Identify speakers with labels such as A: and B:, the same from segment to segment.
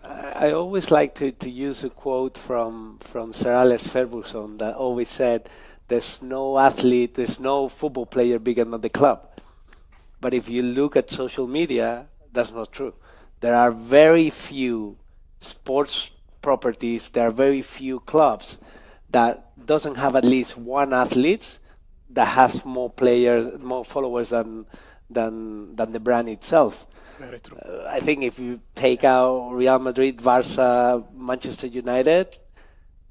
A: I always like to use a quote from Sir Alex Ferguson that always said, "There's no athlete, there's no football player bigger than the club." But if you look at social media, that's not true. There are very few sports properties, there are very few clubs that doesn't have at least one athlete that has more players, more followers than the brand itself.
B: Very true.
A: I think if you take out Real Madrid, Barca, Manchester United,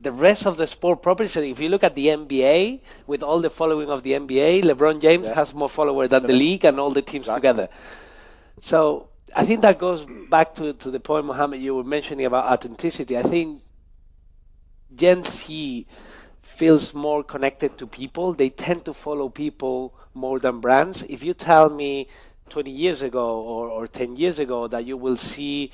A: the rest of the sport properties, and if you look at the NBA, with all the following of the NBA, LeBron James
C: Yeah.
A: has more followers than the league and all the teams
C: Exactly.
A: together. So I think that goes back to the point, Mohammed, you were mentioning about authenticity. I think Gen Z feels more connected to people. They tend to follow people more than brands. If you tell me 20 years ago or 10 years ago that you will see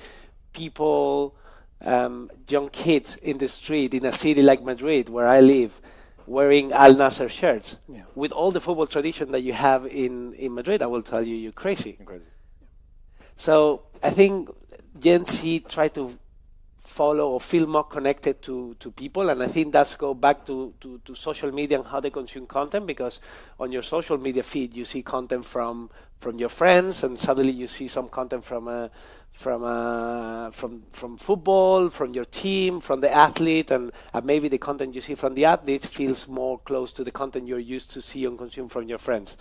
A: people, young kids in the street in a city like Madrid, where I live, wearing Al Nasser shirts,
B: Yeah.
A: with all the football tradition that you have in Madrid, I will tell you, you're crazy.
C: Crazy.
A: So I think Gen Z try to follow or feel more connected to people, and I think that's go back to social media and how they consume content, because on your social media feed you see content from your friends, and suddenly you see some content from football, from your team, from the athlete, and maybe the content you see from the athlete feels more close to the content you're used to see and consume from your friends.